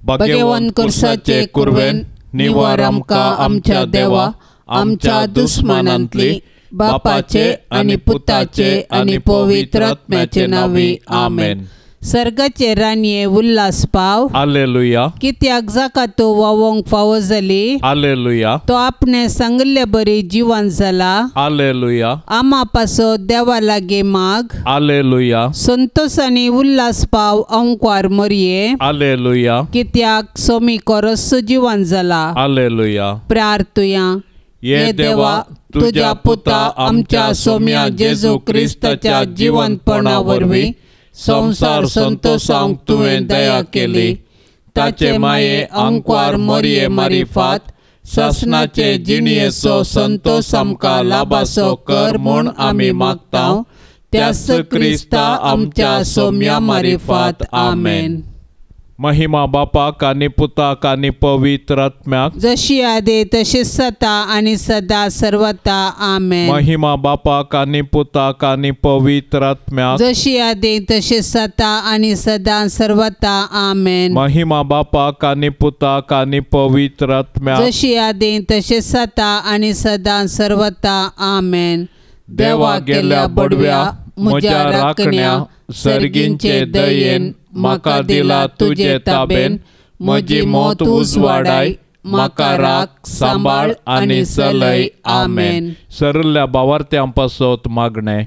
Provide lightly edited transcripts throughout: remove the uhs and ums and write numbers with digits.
भगवन कुर्साचे कुर्वेन निवार आमकां आमच्या देवा आमच्या दुश्मनांतली बापाचे आनी पुताचे आनी पवित्र आत्म्याचे नावी आमेन। सर्गाचे रानये उल्हास पाव हालेलुया। कित्याक जाका तो वावोंक फावो जाली हालेलुया। तो आपणे सांगले बरी जिवन जाला हालेलुया। आमा पासो देवा लागे माग हालेलुया। संतोष आनी उल्हास पाव अंकवार मरिये हालेलुया। कित्याक सोमी कोरस जिवन जाला हालेलुया। प्रार्थुया ये देवा तुझ्या पुता आमच्या सोम्या जेजू क्रिस्ताच्या जिवंतपणा वरवीं संसार संतोषांक तुवें दया केली। ताचे माये अंकवार मरिये मारिफात ससनाचे जिणयेचो संतोष आमकां लाभासो कर म्हूण आमी मागतां। त्याच क्रिस्ता आमच्या सोम्या मारिफात आमेन। महिमा बापाक आनी पुताक आनी पवित्र आत्म्याक जशी आदी तशी सता आनी सदा सर्वता आमेन। महिमा बापाक आनी पुताक आनी पवित्र आत्म्याक जशी आदी तशी सता आनी सदा सर्वता आमेन। महिमा बापाक आनी पुताक आनी पवित्र आत्म्याक जशी आदी तशी सता आनी सदा सर्वता आमेन। देवा गेल्या बडव्या म्हज्या राखण्या सर्गींचे दयेन म्हाका दिला तुजे ताबेन। म्हजी मोत उजवाडाय म्हाका राख सांबाळ आनी चलय आमेन। सरल्या भावार्थ्यां पासत मागणे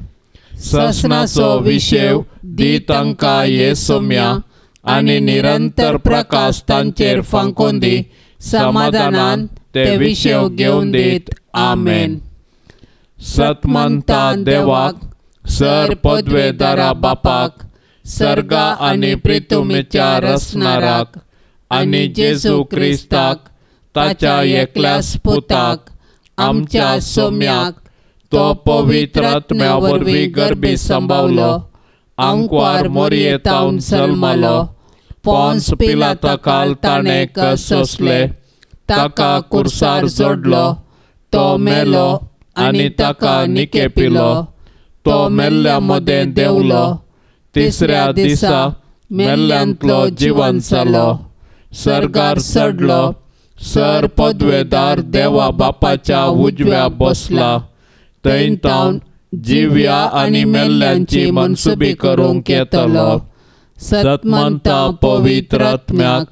ससनाचो विशेव दी तांकां ये सोम्या आनी निरंतर प्रकाश तांचेर फांकून दी। समाधानान ते विशेव घेवन दीत आमेन। सतमंता देवाक सर पदवेदारा बापाक सर्गा आनी पृथ्वीच्या रचणाराक आनी जेजू क्रिस्ताक ताच्या एकल्याच पुताक आमच्या सोम्याक तो पवित्र आत्म्या वरवीं गर्भी सांबावलो। अंकवार मरियेतावन जल्मलो। पोंस पिलाताकाल ताणें कस सोंसले। ताका कुर्सार जोडलो। तो मेलो आनी ताका निकेपिलो। तो मेल्ल्या मदें देंवलो। तिसऱ्या दिसा मेल्ल्यांतलो जिवन जालो। सर्गार चडलो। सर पदवेदार देवा बापाच्या उजव्या बसला। थंय तावन जिव्या आनी मेल्ल्यांची मनसुबी करूंक येतलो। सतमंता पवित्र आत्म्याक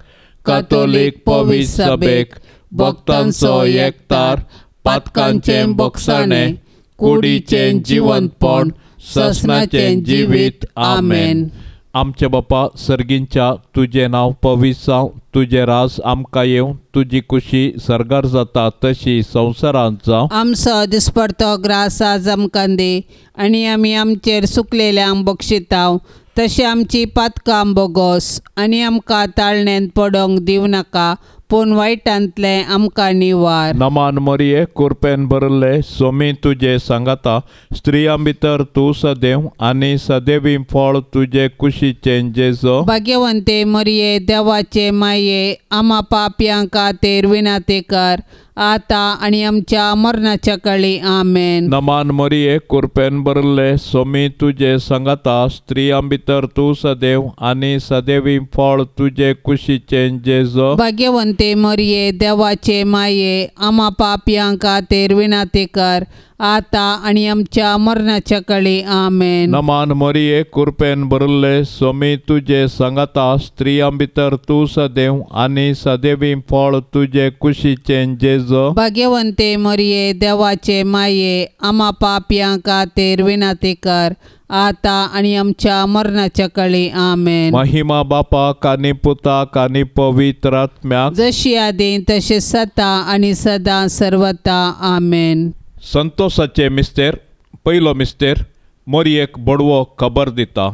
कातोलीक पवित्र सभेक भक्तांचो एकतार पातकांचें बक्षाणें कुडीचें जिवंतपण ससनाचें जिवीत आमेन। आमचे बापा सर्गींच्या तुझे नांव पवित्र जावं। तुझे राज आमकां येवं। तुजी खुशी सर्गार जाता तशी संवसारांत जावं। आमचो दिसपडतो ग्रास आज आमकां दी आनी आमी आमचेर चुकलेल्यांक बक्षितांव तशें आमची पातकां बोगोस आनी आमकां ताळणेंत पडोंक दिवं नाका पूण वायटांतले आमकां निवार। नमान मरिये कुरपेन भरले सोमी तुजे सांगाता स्त्रियां भितर तूं सदैव आनी सदैवी फळ तुजे कुशीचें जेजो। भाग्यवंते मरिये देवाचे माये आमा पापयांक खातीर विनाती कर आता आनी आमच्या मरणाच्या काळी आमेन। नमान मरिये कुरपेन भरले सोमी तुजे सांगाता स्त्रियां भितर तूं सदैव आनी सदैवी फळ तुजे कुशीचें जेजो। भाग्यवंते मरिये देवाचे माये आमा पापयांक खातीर विनाती कर आता आनी आमच्या मरणाच्या काळी आमेन। नमान मरिये कुरपेन भरले सोमी तुजे सांगाता स्त्रियां भितर तूं सदैव आनी सदैवी फळ तुजे कुशीचें जेजो। भाग्यवंते मरिये देवाचे माये आमा पापयांक खातीर विनाती कर आता आनी आमच्या मरणाच्या काळी आमेन। महिमा बापाक आनी पुताक आनी पवित्र आत्म्याक जशी आदी तशी सता आनी सदा सर्वता आमेन। संतोषाचे मिस्तेर पयलो मिस्तेर मरियेक बडवो खबर दिता।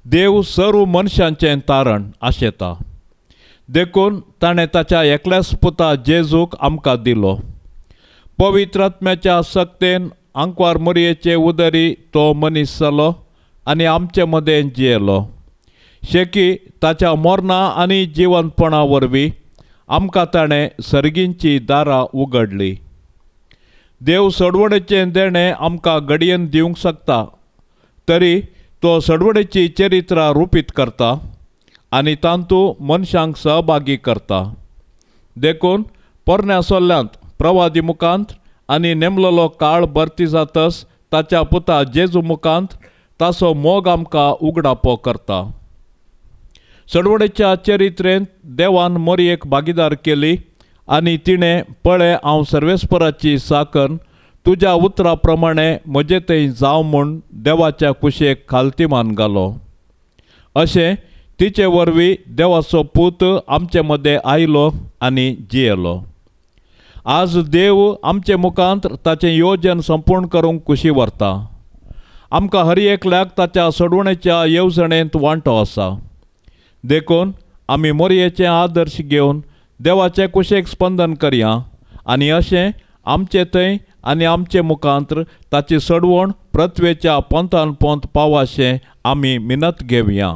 देव सर्व मनशांचें तारण आशेता देखून ताणें ताच्या एकल्याच पुता जेजूक आमकां दिलो। पवित्र आत्म्याच्या सक्तेन अंकवार मरियेचे उदरी तो मनीस जालो आनी आमचे मदें जियेलो। शेकी ताच्या मरणा आनी जिवंतपणा वरवीं आमकां ताणें सर्गींची दारां उगडली। देव सडवडेचें देणें आमकां घडयेन दिवंक शकता तरी तो सडवडेची चरित्रां रुपीत करता आनी तांतू मनशांक सहभागी करता. देखून पोरण्या सोल्ल्यांत प्रवादी मुखांत आनी नेमलेलो काळ भरती जातस ताच्या पुता जेजू मुखांत ताचो मोग आमकां उगडापो करता. चडवडेच्या चरित्रेंत देवान मोरयेक भागीदार केली आनी तिणें पळय हांव सर्वेस्पराची साकन तुज्या उतरा प्रमाणे म्हजे थंय जाव म्हूण देवाच्या कुशेक खालतीमान घालो. अशें तिचे वरवीं देवाचो पूत आमचे मदें आयलो आनी जियेलो. आज देव आमचे मुखांत ताचें येवजन संपूर्ण करूंक कुशी व्हरता. आमकां हर एकल्याक ताच्या सोडवणेच्या येवजणेंत वांटो आसा. देखून आमी मोरयेचें आदर्श घेवन देवाचे कुशेक स्पंदन करया आनी अशें आमचे थंय आनी आमचे मुखांत्र ताची सडवण प्रथवेच्या पोंतान पोंत पावाशें आमी मिनत घेवया.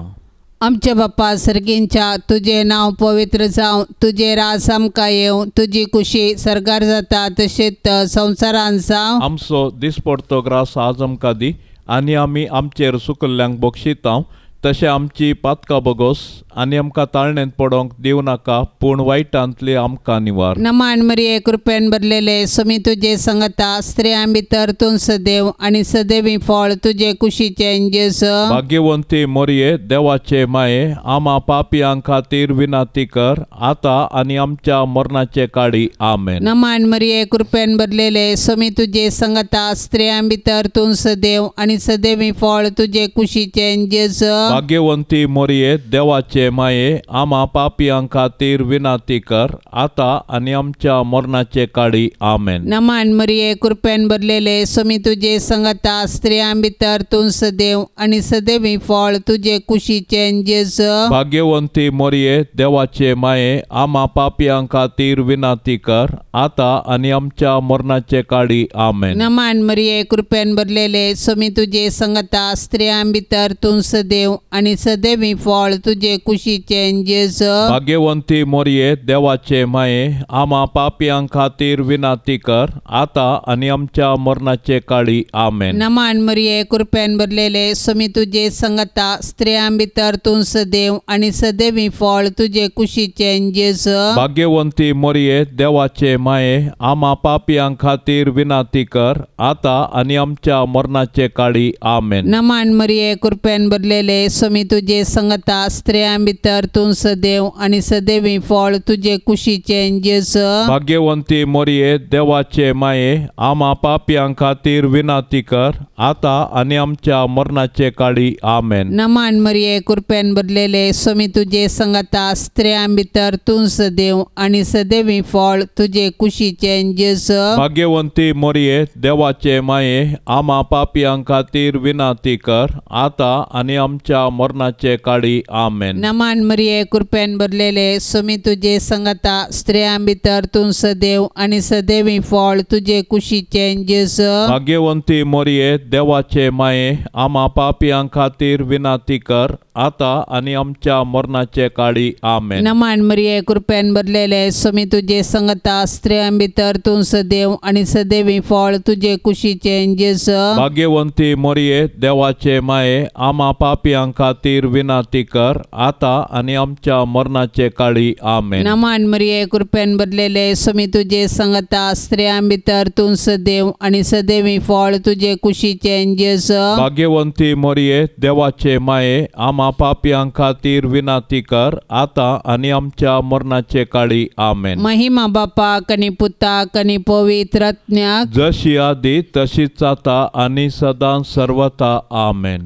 आमचे बाप्पा सर्गींच्या तुजें नांव पवित्र जावं, तुजें रास आमकां येवं, तुजी कुशी सर्गार जाता तशेंच संवसारांत जावं. आमचो दिसपडतो ग्रास आज आमकां दी आनी आमी आमचेर सुकल्ल्यांक बक्षितांव तशें आमची पातकां बगोस आनी आमकां ताळणेंत पडोंक दिव नाका पूण वायटांतली आमकां निवार. नमान मरिये कृपेन भरलेले समी तुजे संगता स्त्रियां भितर तूं सदैव आनी सदैवी फळ तुजे कुशीचें जेजू. भाग्यवंती मोरये देवाचे माये आमा पापियां खातीर विनाती कर आतां आनी आमच्या मरणाचे काळी आमेन. नमान मरिये कृपेन भरलेले समी तुजे संगता स्त्रियां भितर तूं सदैव आनी सदैवी फळ तुजे कुशीचें जेजू. भाग्यवंती मोरये देवाचे माये आमा पापियां खातीर विनाती कर आतां आनी आमच्या मरणाचे काळी आमेन. नमान मरिये कृपेन भरलेले समी तुजे संगता स्त्रियां भितर तूं सदैव आनी सदैवी फळ तुजे कुशीचें जेजू. भाग्यवंती मोरये देवाचे माये आमा पापियां खातीर विनाती कर आतां आनी आमच्या मरणाचे काळी आमेन. नमान मरिये कृपेन भरलेले समी तुजे संगता स्त्रियां भितर तूं सदैव आनी सदैवी फळ तुजे कुशीचें जेजू. भाग्यवंती मोरये देवाचे माये आमा पापियां खातीर विनाती कर आतां आनी आमच्या मरणाचे काळी आमेन. नमान मरिये कृपेन भरलेले समी तुजे संगता स्त्रियां भितर तूं सदैव आनी सदैवी फळ तुजे कुशीचें जेजू. भाग्यवंती मोरये देवाचे माये आमा पापियां खातीर विनाती कर आतां आनी आमच्या मरणाचे काळी आमेन. नमान मरिये कृपेन भरलेले समी तुजे संगता स्त्रियां भितर तूं सदैव आनी सदैवी फळ तुजे कुशीचें जेजू. भाग्यवंती मोरये देवाचे माये आमा पापियां खातीर विनाती कर आतां आनी आमच्या मरणाचे काळी आमेन. नमान मरिये कृपेन भरलेले समी तुजे संगता स्त्रियां भितर तूं सदैव आनी सदैवी फळ तुजे कुशीचें जेजू. भाग्यवंती मोरये देवाचे माये आमा पापियां खातीर विनाती कर आतां आनी आमच्या मरणाचे काळी आमेन. नमान मरिये कृपेन भरलेले समी तुजे संगता स्त्रियां भितर तूं सदैव आनी सदैवी फळ तुजे कुशीचें जेजू. भाग्यवंती मोरये देवाचे माये आमा पापियां खातीर विनाती कर आतां आनी आमच्या मरणाचे काळी आमेन. नमान मरिये कृपेन भरलेले समी तुजे संगता स्त्रियां भितर तूं सदैव आनी सदैवी फळ तुजे कुशीचें जेजू. भाग्यवंती मोरये देवाचे माये आमा पापियां खातीर विनाती कर आतां आनी आमच्या मरणाचे काळी आमेन. नमान मरिये कृपेन भरलेले समी तुजे संगता स्त्रियां भितर तूं सदैव आनी सदैवी फळ तुजे कुशीचें जेजू. भाग्यवंती मोरये देवाचे माये आमा पापियां खातीर विनाती कर आतां आनी आमच्या मरणाचे काळी आमेन. महिमा बापाक आनी पुताक आनी पवित्र आत्म्याक जशी आदी तशीच आता आनी सदां सर्वता आमेन.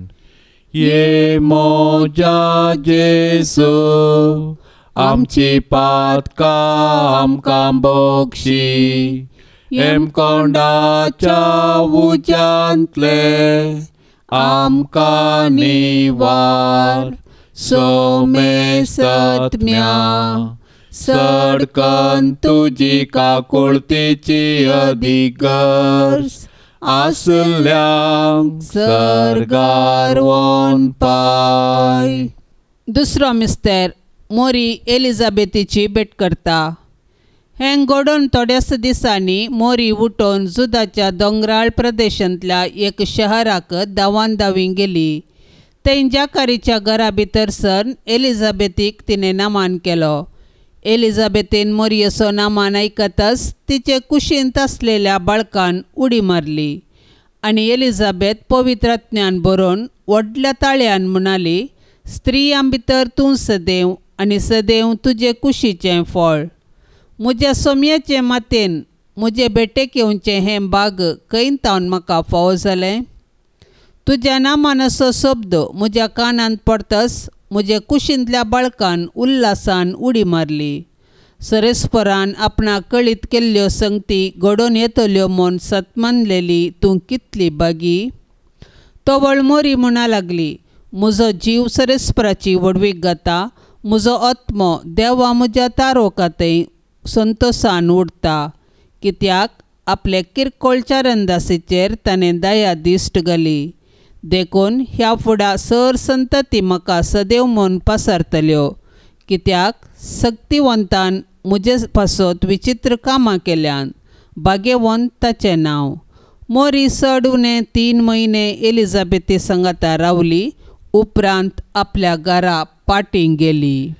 ये मोजा जेजू आमची पातकां आमकां बक्षी हेमकोंडाच्या उज्यांतले आमकां निवार सोमे सत्म्या सडकन तुजी काकुळतेची अधिगर्स आसल्यांक सर्गार वोन पाय. दुसरो मिस्तेर मोरी एलिझाबेथीची भेट करता. हें घडोवन थोड्याच दिसांनी मोरी उठोवन जुदाच्या दोंगराळ प्रदेशांतल्या एक शहराक धांवान धांवी गेली. थंय जाकारीच्या घरा भितर सर एलिझाबेथीक तिणें नामान केलो. एलिझाबेथीन मोरयेचो नामान आयकतच तिचे कुशींत आसलेल्या बाळकान उडी मारली आनी एलिझाबेथ पवित्र आत्म्यान भरून व्हडल्या ताळ्यान म्हणाली, स्त्रियां भितर तूं सदैव आनी सदैव तुजे कुशीचें फळ. म्हज्या सोम्याचे मातेन म्हजे बेटेक येवचें हें भाग खंय तावन म्हाका फावो जालें. तुज्या नामान असो शब्द म्हज्या कानांत पडतच म्हजे कुशींतल्या बाळकान उल्हासान उडी मारली. सरेस्परान आपणाक कळीत केल्ल्यो संगती घडोवन येतल्यो म्हूण सतमानलेली तूं कितली बागी. तोवळ मोरी म्हणा लागली, म्हजो जीव सरेस्पराची वडवीक घाता, म्हजो आत्मो देवा म्हज्या तारोकातय संतोशान उडटा. कित्याक आपले किरकोळच्या रंदासीचेर ताणें दया दिश्ट घाली. देखून ह्या फुडा सर संतती म्हाका सदैव म्हूण पासरतल्यो. कित्याक शक्तिवंतान म्हजे पासत विचित्र कामां केल्यान. भाग्यवंत ताचें नांव. मोरी चड उणें 3 म्हयने एलिझाबेथी सांगाता रावली. उपरांत आपल्या घरा पाटीं गेली.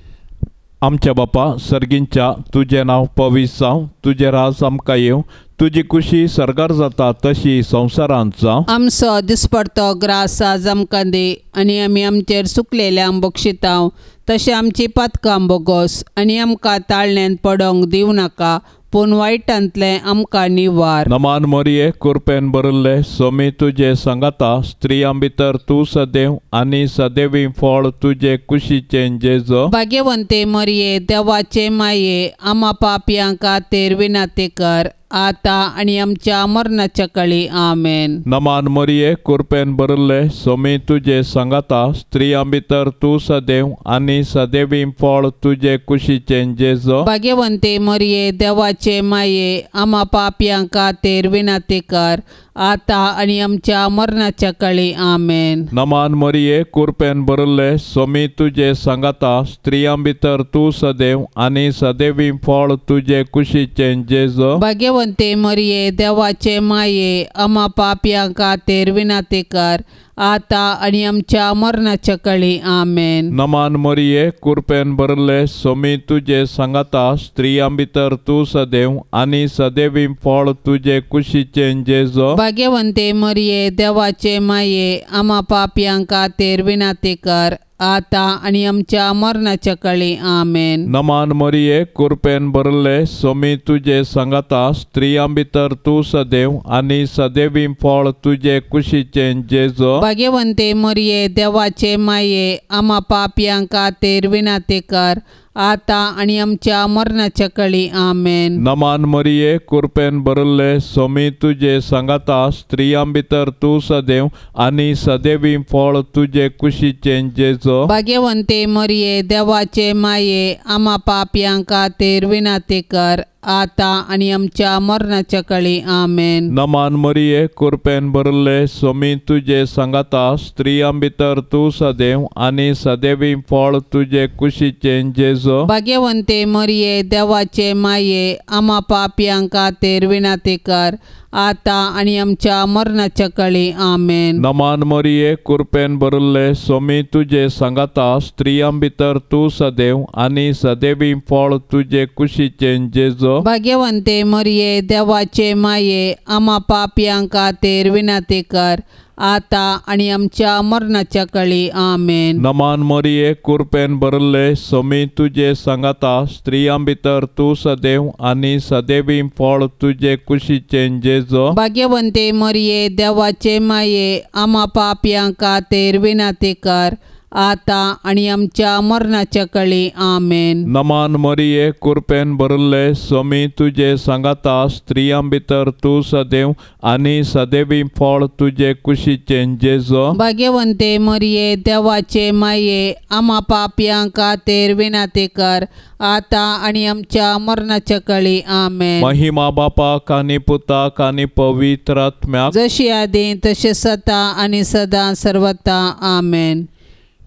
आमच्या बापा सर्गींच्या तुजें नांव पवित्र जावं, तुजें राज आमकां येवं, तुजी कुशी सरकार जाता तशी संवसारांत जावं. आमचो दिसपडतो ग्रास आज आमकां दी आनी आमी आमचेर चुकलेल्यांक बक्षितांव तशें आमची पातकां बोगोस आनी आमकां ताळण्यांत पडोंक दिवं नाका, पूण वायटांतलें आमकां निवार. नमान मोरये कृपेन भरिल्ले सोमी तुजे सांगाता, स्त्रियां भितर तूं सदैव आनी सदैवी फळ तुजे कुशीचें जेजो. भाग्यवंते मोरये देवाचे माये आमा पापयां खातीर विनाती कर, आता आनी आमच्या मरणाच्या काळी आमेन. नमान मोरये कृपेन भरिल्ले सोमी तुजे सांगाता, स्त्रियां भितर तूं सदैव आनी सदैवी फळ तुजे कुशीचें जेजो. भाग्यवंते मोरये देवाचे माये आमा पापयां खातीर विनाती कर, आता आनी आमच्या मरणाच्या काळी आमेन. नमान मोरये कृपेन भरिल्ले सोमी तुजे सांगाता, स्त्रियां भितर तूं सदैव आनी सदैवी फळ तुजे कुशीचें जेजो. भाग्यवंते मोरये देवाचे माये आमा पापयां खातीर विनाती कर, आता आनी आमच्या मरणाच्या काळी आमेन. नमान मोरये कृपेन भरिल्ले सोमी तुजे सांगाता, स्त्रियां भितर तूं सदैव आनी सदैवी फळ तुजे कुशीचें जेजो. भाग्यवंते मोरये देवाचे माये आमा पापयां खातीर विनाती कर, आता आनी आमच्या मरणाच्या काळी आमेन. नमान मोरये कृपेन भरिल्ले सोमी तुजे सांगाता, स्त्रियां भितर तूं सदैव आनी सदैवी फळ तुजे कुशीचें जेजो. भाग्यवंते मोरये देवाचे माये आमा पापयां खातीर विनाती कर, आता आनी आमच्या मरणाच्या काळी आमेन. नमान मोरये कृपेन भरिल्ले सोमी तुजे सांगाता, स्त्रियां भितर तूं सदैव आनी सदैवी फळ तुजे कुशीचें जेजो. भाग्यवंते मोरये देवाचे माये आमा पापयां खातीर विनाती कर, आता आनी आमच्या मरणाच्या काळी आमेन. नमान मोरये कृपेन भरिल्ले सोमी तुजे सांगाता, स्त्रियां भितर तूं सदैव आनी सदैवी फळ तुजे कुशीचें जेजो. भाग्यवंते मोरये देवाचे माये आमा पापयां खातीर विनाती कर, आता आनी आमच्या मरणाच्या काळी आमेन. नमान मोरये कृपेन भरिल्ले सोमी तुजे सांगाता, स्त्रियां भितर तूं सदैव आनी सदैवी फळ तुजे कुशीचें जेजो. भाग्यवंते मोरये देवाचे माये आमा पापयां खातीर विनाती कर, आता आनी आमच्या मरणाच्या काळी आमेन. नमान मोरये कृपेन भरिल्ले सोमी तुजे सांगाता, स्त्रियां भितर तूं सदैव आनी सदैवी फळ तुजे कुशीचें जेजो. भाग्यवंते मोरये देवाचे माये आमा पापयां खातीर विनाती कर, आता आनी आमच्या मरणाच्या काळी आमेन. नमान मोरये कृपेन भरिल्ले सोमी तुजे सांगाता, स्त्रियां भितर तूं सदैव आनी सदैवी फळ तुजे कुशीचें जेजो. भाग्यवंते मोरये देवाचे माये आमा पापयां खातीर विनाती कर, आता आनी आमच्या मरणाच्या काळी आमेन. महिमा बापाक आनी पुताक आनी पवित्र आत्म्याक, जशी आदी तशें सता आनी सदां सर्वता आमेन.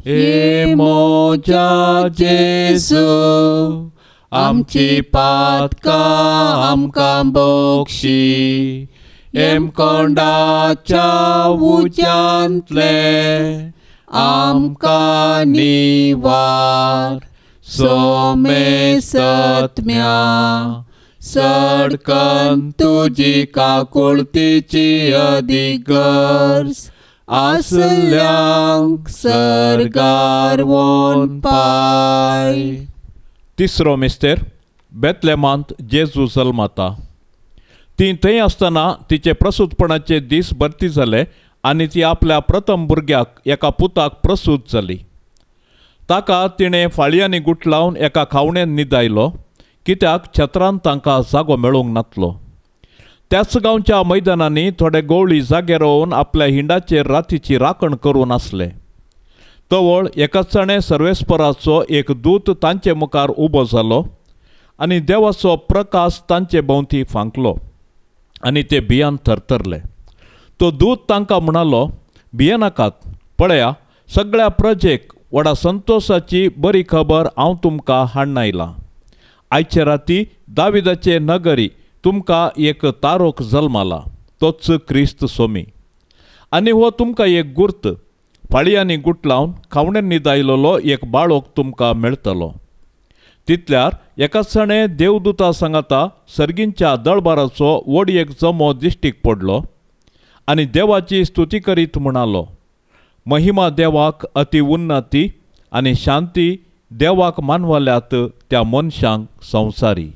हे मोजा जेजू, आमची पातकां आमकां बक्षी. एम कोंडाच्या उज्यांतले आमकां निवार. सोमे सत्म्या सडकन तुजी काकुळतीची अधिगर्स. आसल्यांक सर्गार व्होन पाय. तिसरो मिस्तेर बेतलेमांत जेजू जल्माता. ती थंय आसतना तिचे प्रसूतपणाचे दीस भरती जाले आनी ती आपल्या प्रथम भुरग्याक एका पुताक प्रसूत जाली. ताका तिणें फाळयांनी गुठलावन एका खावण्यांत न्हिदायलो, कित्याक छत्रांत तांकां जागो मेळूंक नासलो. त्याच गांवच्या मैदानांनी थोडे गवळी जागे रोवन आपल्या हिंडाचेर रातीची राखण करून आसले. तवळ एकाचणे सर्वेस्पराचो एक दूत तांचे मुखार उबो जालो आनी देवाचो प्रकाश तांचे भोंवती फांकलो आनी ते भियान थरथरले. तो दूत तांकां म्हणालो, भियेनाकात. पळया, सगळ्या प्रजेक व्हडा संतोशाची बरी खबर हांव तुमकां हाडून आयलां. आयचे राती दाविदाचे नगरी तुमकां एक तारोक जल्माला, तोच क्रिस्त सोमी. आनी हो तुमकां एक गुर्त, फाळयांनी गुठलावन खावण्यांत न्हिदायलोलो एक बाळोक तुमकां मेळटलो. तितल्यार एकाचणे देवदूता सांगाता सर्गींच्या दळबाराचो व्हड एक जमो दिश्टीक पडलो आनी देवाची स्तुती करीत म्हणालो, महिमा देवाक अति उन्नती आनी शांती देवाक मानवाल्यात त्या मनशांक संवसारी.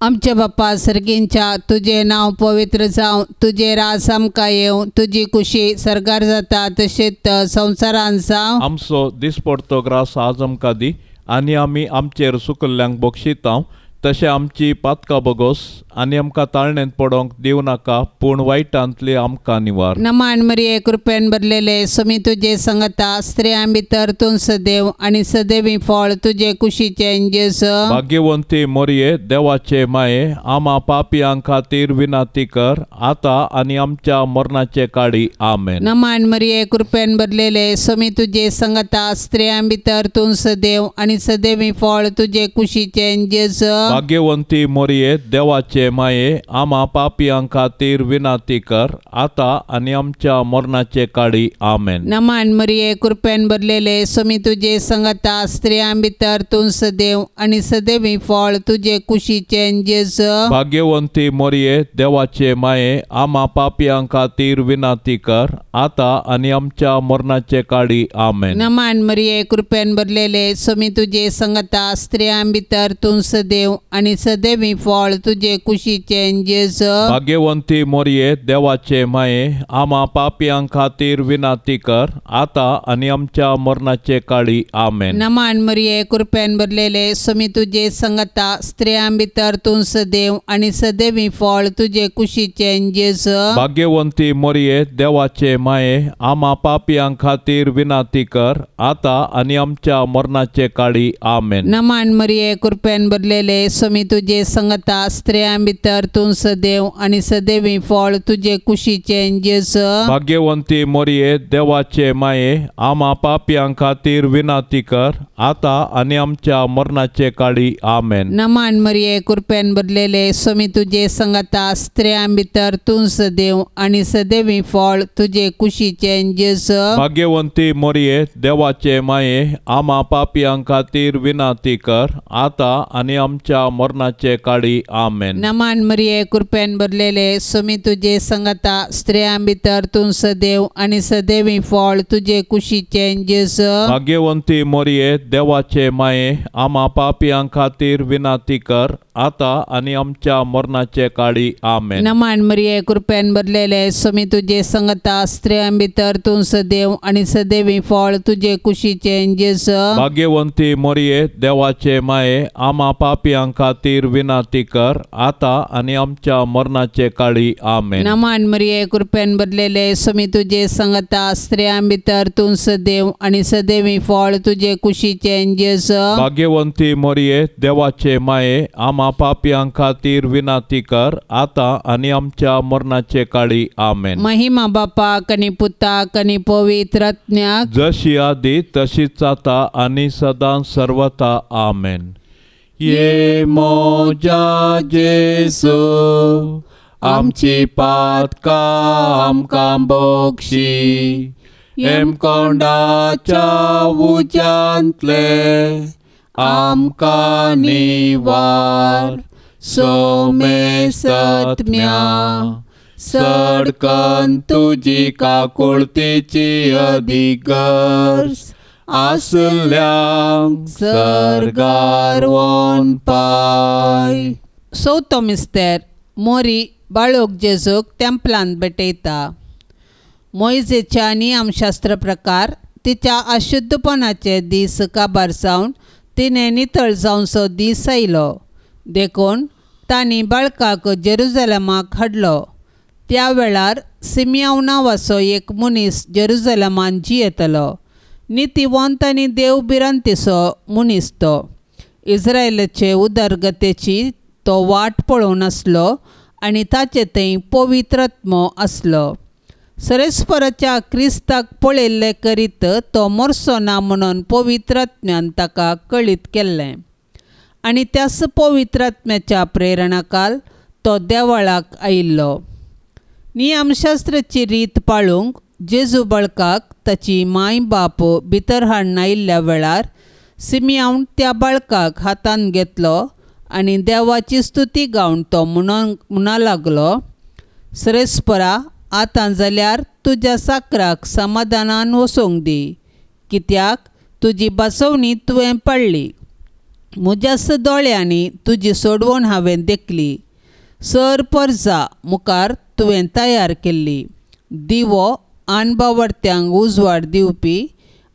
आमच्या बाप्पा सर्गींच्या, तुझे नाव पवित्र जावं, तुझे राज आमकां येवं, तुजी कुशी सर्गार जाता तशेंच संवसारांत जावं. आमचो दिसपडतो ग्रास आज आमकां दी आनी आमी आमचेर सुकल्ल्यांक बक्षितांव, तशें आमची पातकां बगोस आनी आमकां ताळणेंत पडोंक दिव नाका, पूण वायटांतली आमकां निवार. नमान मरिये कृपेन भरलेले, सोमी तुजे संगता, स्त्रियां भितर तूं सदैव आनी सदैवी फळ तुजे कुशीचें जेजू. भाग्यवंती मोरये, देवाचे माये, आमा पापियां खातीर विनाती कर, आतां आनी आमच्या मरणाचे काळी. आमेन. नमान मरिये कृपेन भरलेले, सोमी तुजे संगता, स्त्रियां भितर तूं सदैव आनी सदैवी फळ तुजे कुशीचें जेजू. भाग्यवंती मोरये, देवाचे माये, आमा पापियां खातीर विनाती कर, आतां आनी आमच्या मरणाचे काळी. आमेन. नमान मरिये कृपेन भरलेले, सोमी तुजे संगता, स्त्रियां भितर तूं सदैव आनी सदैवी फळ तुजे कुशीचें जेजू. भाग्यवंती मोरये, देवाचे माये, आमा पापियां खातीर विनाती कर, आतां आनी आमच्या मरणाचे काळी. आमेन. नमान मरिये कृपेन भरलेले, सोमी तुजे संगता, स्त्रियां भितर तूं सदैव आनी सदैवी फळ तुजे कुशीचें जेजू. भाग्यवंती मोरये, देवाचे माये, आमा पापियां खातीर विनाती कर, आतां आनी आमच्या मरणाचे काळी. आमेन. नमान मरिये कृपेन भरलेले, सोमी तुजे संगता, स्त्रियां भितर तूं सदैव आनी सदैवी फळ तुजे कुशीचें जेजू. भाग्यवंती मोरये, देवाचे माये, आमा पापियां खातीर विनाती कर, आतां आनी आमच्या मरणाचे काळी. आमेन. नमान मरिये कृपेन भरलेले, सोमी तुजे संगता, स्त्रियां भितर तूं सदैव आनी सदैवी फळ तुजे कुशीचें जेजू. भाग्यवंती मोरये, देवाचे माये, आमा पापियां खातीर विनाती कर, आतां आनी आमच्या मरणाचे काळी. आमेन. नमान मरिये कृपेन भरलेले, सोमी तुजे संगता, स्त्रियां भितर तूं सदैव आनी सदैवी फळ तुजे कुशीचें जेजू. भाग्यवंती मोरये, देवाचे माये, आमा पापियां खातीर विनाती कर, आतां आनी आमच्या मरणाचे काळी. आमेन. नमान मरिये कृपेन भरलेले, सोमी तुजे संगता, स्त्रियां भितर तूं सदैव आनी सदैवी फळ तुजे कुशीचें जेजू. भाग्यवंती मोरये, देवाचे माये, आमा पापियां खातीर विनाती कर, आतां आनी आमच्या मरणाचे काळी. आमेन. नमान मरिये कृपेन भरलेले, सोमी तुजे संगता, स्त्रियां भितर तूं सदैव आनी सदैवी फळ तुजे कुशीचें जेजू. भाग्यवंती मोरये, देवाचे माये, आमा पापियां खातीर विनाती कर, आतां आनी आमच्या मरणाचे काळी. आमेन. नमान मरिये कृपेन भरलेले, सोमी तुजे संगता, स्त्रियां भितर तूं सदैव आनी सदैवी फळ तुजे कुशीचें जेजू. भाग्यवंती मोरये, देवाचे माये, आमा पापियां खातीर विनाती कर, आतां आनी आमच्या मरणाचे काळी. आमेन. महिमा बापाक आनी पुताक आनी पवित्र आत्म्याक, जशी आदी तशीच आता आनी सदां सर्वता. आमेन. ये मोजा जेजू, आमची पातकां आमकां बक्षी, हेमकोंडाच्या उज्यांतले आमकां निवार. सोमे सत्म्या सडकन तुजी काकुळतेची अधिगर्स आसल्यांक सर्गार व्होन पाय. चवथो मिस्तेर मोरी बाळूक जेजूक टेंपलांत भेटयता. मोइजेच्या नियमशास्त्र प्रकार तिच्या अशुद्धपणाचे दीस काबार जावन तिणें नितळ जावचो दीस आयलो देखून तांणी बाळकाक जेरुजलेमाक हाडलो. त्या वेळार सिमियोन नांवाचो एक मनीस जेरुजलेमान जियेतलो. नितीवंत आनी देव भिरांतीचो मनीस तो. इस्रायेलाचे उदरगतेची तो वाट पळोवन आसलो आनी ताचे थंय पवित्र आत्मो आसलो. सरेस्पराच्या क्रिस्ताक पळयल्ले करीत तो मरचो ना म्हणून पवित्र आत्म्यान ताका कळीत केल्लें. आनी त्याच पवित्र आत्म्याच्या प्रेरणाकाल तो देवळाक आयिल्लो. नियमशास्त्राची रीत पाळूंक जेजू बाळकाक ताची माय बाप भितर हाडून आयिल्ल्या वेळार सिमियोन त्या बाळकाक हातान घेतलो आनी देवाची स्तुती गावन तो म्हणा लागलो, सरेस्परा आतां जाल्यार तुज्या साकराक समाधानान वसूंक दी, कित्याक तुजी बसवणी तुवें पाळ्ळी. म्हज्याच दोळ्यांनी तुजी सोडवण हांवें देखली. सर परजा मुखार तुवें तयार केल्ली. दिवो अणभवट्यांक उजवाड दिवपी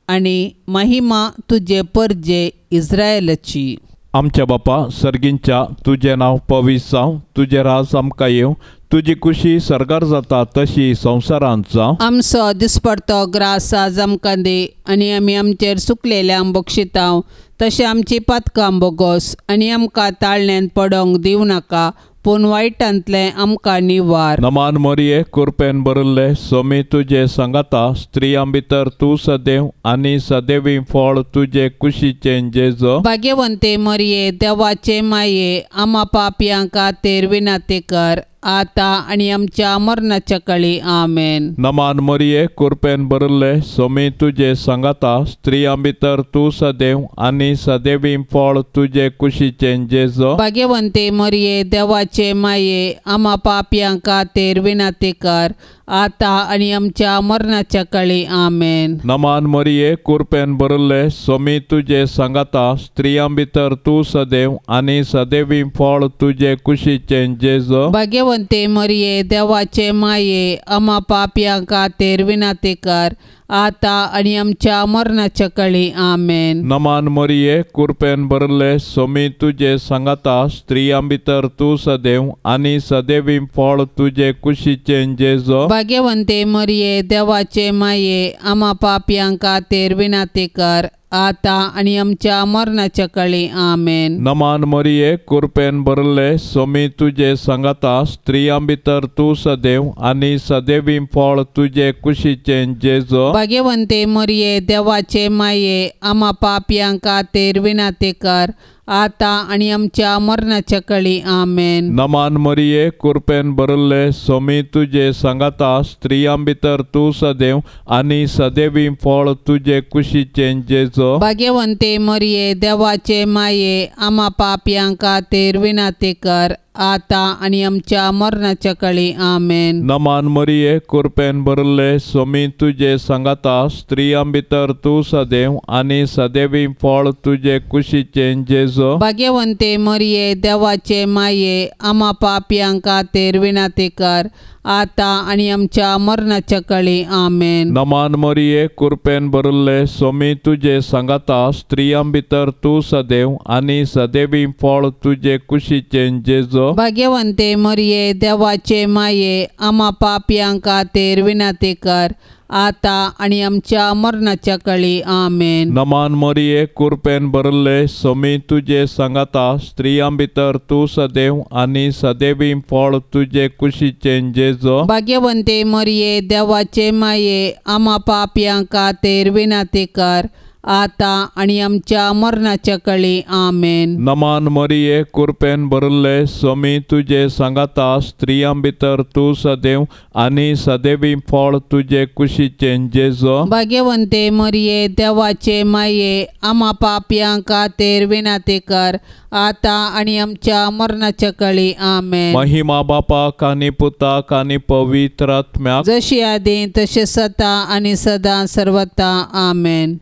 आनी महिमा तुजे परजे इस्रायेलाची. आमच्या बापा सर्गींच्या तुजें नांव पवित्र जावं. तुजें राज आमकां येवं. तुजी कुशी सरकार जाता तशी संवसारांत जावं. आमचो दिसपडतो ग्रास आज आमकां दे आनी आमी आमचेर चुकलेल्यांक बक्षितांव तशें आमची पातकां बोगोस आनी आमकां ताळण्यांत पडोंक दिवं नाका पूण वायटांतले आमकां निवार. नमान मोरये कृपेन भरिल्ले सोमी तुजे सांगाता स्त्रियां भितर तूं सदैव आनी सदैवी फळ तुजे कुशीचें जेजो. भाग्यवंते मरिये देवाचे माये आमा पापयांक खातीर विनाती कर आतां आनी आमच्या मरणाच्या काळी आमेन. नमान मोरये कृपेन भरिल्ले सोमी तुजे सांगाता स्त्रियां भितर तूं सदैव आनी सदैवी फळ तुजे कुशीचें जेजो. भाग्यवंते मरिये देवाचे माये आमा पापयांक खातीर विनाती कर आतां आनी आमच्या मरणाच्या काळी आमेन. नमान मोरये कृपेन भरिल्ले सोमी तुजे सांगाता स्त्रियां भितर तूं सदैव आनी सदैवी फळ तुजे कुशीचें जेजो. भाग्यवंते मरिये देवाचे माये आमा पापयांक खातीर विनाती कर आतां आनी आमच्या मरणाच्या काळी आमेन. नमान मोरये कृपेन भरिल्ले सोमी तुजे सांगाता स्त्रियां भितर तूं सदैव आनी सदैवी फळ तुजे कुशीचें जेजो. भाग्यवंते मरिये देवाचे माये आमा पापयांक खातीर विनाती कर आतां आनी आमच्या मरणाच्या काळी आमेन. नमान मोरये कृपेन भरिल्ले सोमी तुजे सांगाता स्त्रियां भितर तूं सदैव आनी सदैवी फळ तुजे कुशीचें जेजो. भाग्यवंते मरिये देवाचे माये आमा पापयांक खातीर विनाती कर आतां आनी आमच्या मरणाच्या काळी आमेन. नमान मोरये कृपेन भरिल्ले सोमी तुजे सांगाता स्त्रियां भितर तूं सदैव आनी सदैवी फळ तुजे कुशीचें जेजो. भाग्यवंते मरिये देवाचे माये आमा पापयांक खातीर विनाती कर आतां आनी आमच्या मरणाच्या काळी आमेन. नमान मोरये कृपेन भरिल्ले सोमी तुजे सांगाता स्त्रियां भितर तूं सदैव आनी सदैवी फळ तुजे कुशीचें जेजो. भाग्यवंते मरिये देवाचे माये आमा पापयांक खातीर विनाती कर आतां आनी आमच्या मरणाच्या काळी आमेन. नमान मोरये कृपेन भरिल्ले सोमी तुजे सांगाता स्त्रियां भितर तूं सदैव आनी सदैवी फळ तुजे कुशीचें जेजो. भाग्यवंते मरिये देवाचे माये आमा पापयांक खातीर विनाती कर आतां आनी आमच्या मरणाच्या काळी आमेन. नमान मोरये कृपेन भरिल्ले सोमी तुजे सांगाता स्त्रियां भितर तूं सदैव आनी सदैवी फळ तुजे कुशीचें जेजो. भाग्यवंते मरिये देवाचे माये आमा पापयांक खातीर विनाती कर आता आणि आमच्या मरणाच्या काळी आमेन. नमान मरिये कृपेन भरले स्वामी तुझे सांगाता स्त्रियां भितर तू सदैव आणि सदैवी फळ तुझे कुशीचे जेजो. भाग्यवंते मरिये देवाचे माये आम्हा पापयांक खातीर विनंती कर आता आणि आमच्या मरणाच्या काळी आमेन. महिमा बापाक आनी पुताक आनी पवित्र आत्म्याक जशी आदी तसे सता आणि सदा सर्वता आमेन.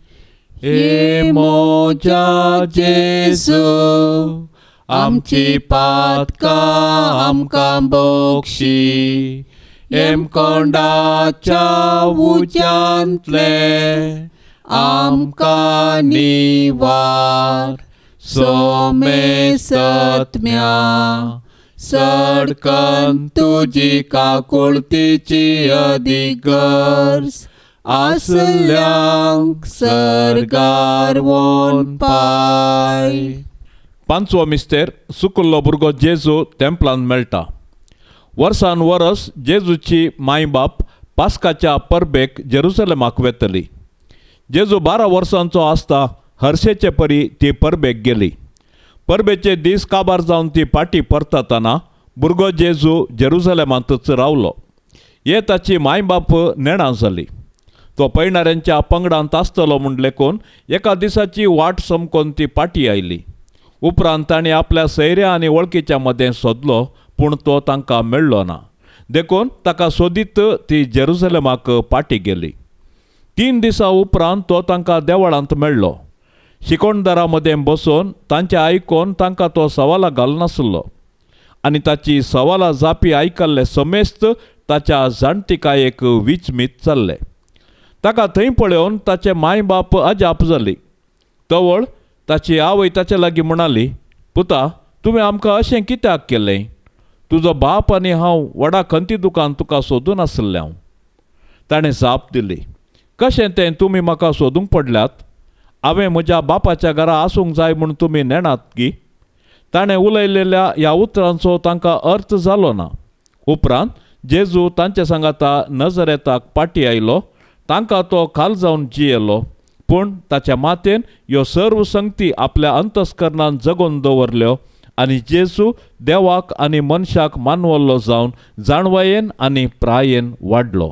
हे मोजा जेजू आमची पातकां आमकां बक्षी हेमकोंडाच्या उज्यांतले आमकां निवार सोमे सत्म्या सडकन तुजी काकुळतीची अधिगर्स आसल्यांक सरगार वोन पाय. पांचवो मिस्तेर सुकुल्लो भुरगो जेजू तेंपलान मेळटा. वर्सान वरस जेजूची मायबाप पास्काच्या परबेक जेरुसलेमाक वेतली. जेजू 12 वर्सांचो आसता हर्शेचे परी ती परबेक गेली. परबेचे दीस काबार जावन ती फाटीं परतना भुरगो जेजू जेरुसलेमांतच रावलो. हे ताची मायबाप नेणां जाली. तो पैणाऱ्यांच्या पंगडांत आसतलो म्हूण लेखून एका दिसाची वाट समकोन ती फाटीं आयली. उपरांत ताणें आपल्या सैऱ्या आनी वळखीच्या मदें सोदलो पूण तो तांकां मेळ्ळो ना. देखून ताका सोदीत ती जेरुसलेमाक फाटीं गेली. 3 दिसां उपरांत तो तांकां देवळांत मेळ्ळो. शिकोणदारा मदें बसून तांचें आयकून तांकां तो सवालां घालनासलो आनी ताची सवालां जापी आयकल्ले समेस्त ताच्या जाणटिकायेक विचमीत जाल्ले. ताका थंय पळोवन ताचे मायबाप अजाप जाली. तवळ ताची आवय ताचे लागीं म्हणाली, पुता तुवें आमकां अशें कित्याक केलें? तुजो बाप आनी हांव व्हडा खंती दुकान तुका सोदून आसले हांव. ताणें जाप दिली, कशें तें तुमी म्हाका सोदूंक पडल्यात? हांवें म्हज्या बापाच्या घरा आसूंक जाय म्हूण तुमी नेणात की? ताणें उलयलेल्या ह्या उतरांचो तांकां अर्थ जालो ना. उपरांत जेजू तांचे सांगाता नजरेताक फाटीं आयलो. तांकां तो खाल जावन जियेलो. पूण ताच्या मातेन ह्यो सर्व संगती आपल्या अंतस्करणान जगोवन दवरल्यो आनी जेजू देवाक आनी मनशाक मानवल्लो जावन जाणवायेन आनी प्रायेन वाडलो.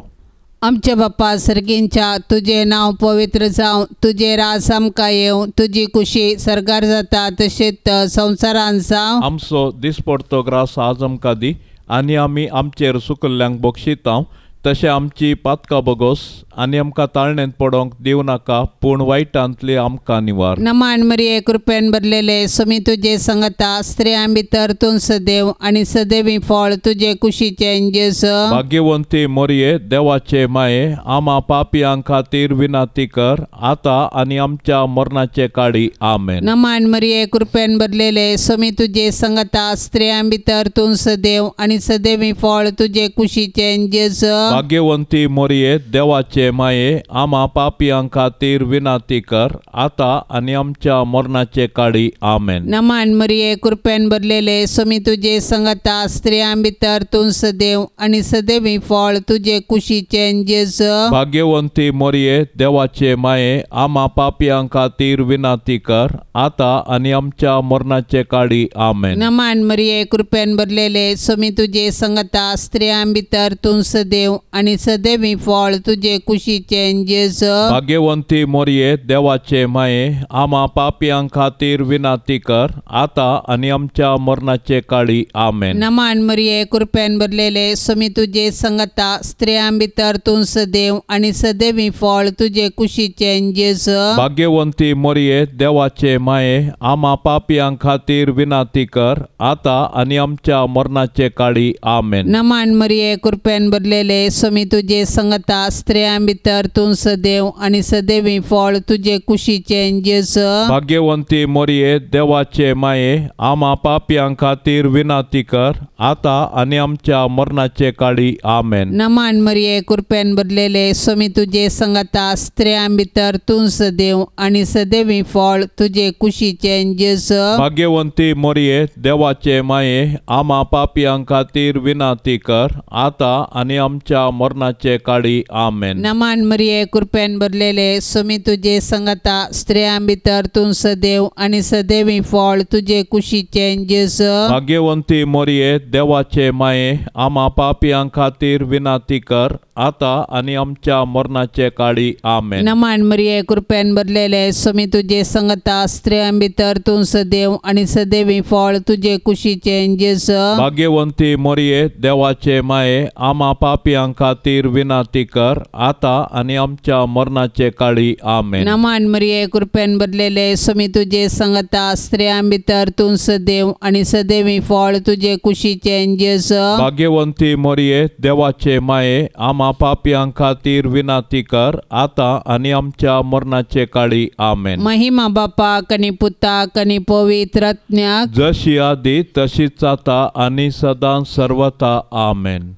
आमच्या बाप्पा सर्गींच्या तुझे नाव पवित्र जावं, तुझे राज आमकां येवं, तुजी कुशी सरकार जाता तशेंच संवसारान जावं. आमचो दिसपडतो ग्रास आज आमकां दी आनी आमी आमचेर सुकल्ल्यांक बक्षितांव. तशें आमची पातकां बगोस आनी आमकां ताळणेंत पडोंक दिवं नाका पूण वायटांतली आमकां निवार. नमान मरिये कृपेन भरलेले स्वामी तुजे सांगता स्त्रियां भितर तूं सदैव आनी सदैवी फळ तुजे कुशीचे जेजू. भाग्यवंती मरिये देवाचे माये आम्हा पापियां खातीर विनंती कर आता आनी आमच्या मरणाचे काळी आमेन. नमान मरिये कृपेन भरलेले स्वामी तुजे सांगता स्त्रियां भितर तूं सदैव आनी सदैवी फळ तुजे कुशीचे जेजू. भाग्यवंती मरिये देवाचे माये आम्हा पापियां खातीर विनंती कर आता आनी आमच्या मरणाचे काळी आमेन. नमान मरिये कृपेन भरलेले स्वामी तुजे सांगता स्त्रियां भितर तूं सदैव आनी सदैवी फळ तुजे कुशीचे जेजू. भाग्यवंती मरिये देवाचे माये आम्हा पापियां खातीर विनंती कर आता आनी आमच्या मरणाचे काळी आमेन. नमान मरिये कृपेन भरलेले स्वामी तुजे सांगता स्त्रियां भितर तूं सदैव आनी सदैवी फळ तुजे कुशीचे जेजू. भाग्यवंती मरिये देवाचे माये आम्हा पापियां खातीर विनंती कर आता आनी आमच्या मरणाचे काळी आमेन. नमान मरिये कृपेन भरलेले स्वामी तुजे सांगता स्त्रियां भितर तूं सदैव आनी सदैवी फळ तुजे कुशीचे जेजू. भाग्यवंती मरिये देवाचे माये आम्हा पापियां खातीर विनंती कर आता आनी आमच्या मरणाचे काळी आमेन. नमान मरिये कृपेन भरलेले स्वामी तुजे सांगता स्त्रियां भितर तूं सदैव आनी सदैवी फळ तुजे कुशीचे जेजू. भाग्यवंती मरिये देवाचे माये आम्हा पापियां खातीर विनंती कर आता आनी आमच्या मरणाचे काळी आमेन. नमान मरिये कृपेन भरलेले स्वामी तुजे सांगता स्त्रियां भितर तूं सदैव आनी सदैवी फळ तुजे कुशीचे जेजू. भाग्यवंती मरिये देवाचे माये आम्हा पापियां खातीर विनंती कर आता आनी आमच्या आमच्या मरणाचे काळी आमेन. नमान मरिये कृपेन भरलेले सुमी तुझे संगता स्त्रियां भितर तूं सदैव आणि सदैवी फळ तुझे कुशीचे जेस. भाग्यवंती मोरये देवाचे माये आम्हा पापियां खातीर विनाती कर आता आणि आमच्या मरणाचे काळी आमेन. नमान मरिये कृपेन भरलेले सुमी तुझे संगता स्त्रियां भितर तूं सदैव आणि सदैवी फळ तुझे कुशीचे जेस. भाग्यवंती मोरये देवाचे माये आम्हा पापियां खातीर विनाती कर आता आणि आमच्या मरणाचे काळी आमेन. नमान मरिये कृपेन भरलेले सुमी तुझे संगता स्त्रियां भितर तूं सदैव आणि सदैवी फळ तुझे कुशीचे जेस. भाग्यवंती मोरये देवाचे माये आम्हा पापियां खातीर विनाती कर आता आणि आमच्या मरणाचे काळी आमेन. महिमा बापाक आणि पुताक आणि पवित्र आत्म्याक जशी आदी तशीच आता आणि सदां सर्वता आमेन.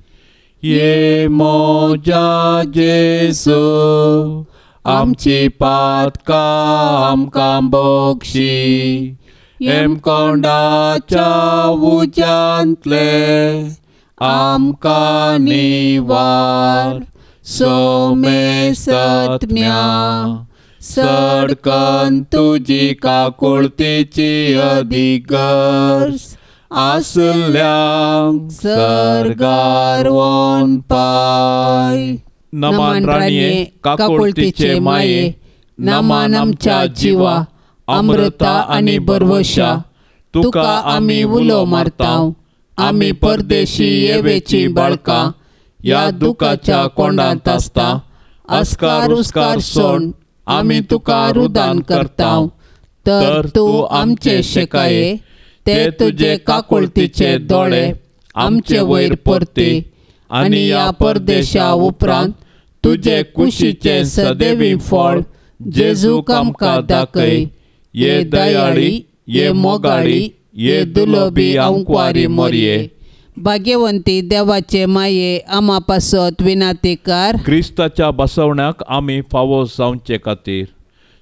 ये मोजा जेसू आमची पातकां आमकां बोगशी एम कोंडाच्या उज्यांतले आमकां निवार सोमे सत्म्या सडकन तुजी काकुळतीची अधिगर्स आसल्यांक सरगार वोन पाय. नमान राणये काकुळतीचे माये नमान आमच्या जिवा अमृता आणि बरवशा तुका आमी उलो मारताव. आमी परदेशी येवेची बाळकां या दुखाच्या कोंडांत आसता अस्कार उस्कार सोड आमी तुका रुदान करताव. तर तूं आमचे शेकाये ते तुझे काकुळतीचे दोळे आमचे वयर परती आणि या परदेशा उपरांत तुझे कुशीचे सदैवी फळ जेजूक आमकां दाखय. ये दयाळी ये मोगाळी ये दुलोबी अंकवारी मोरये. भाग्यवंती देवाचे माये आम्हा पासत विनाती कर. क्रिस्ताच्या बसवण्याक आमी फावो जावचे खातीर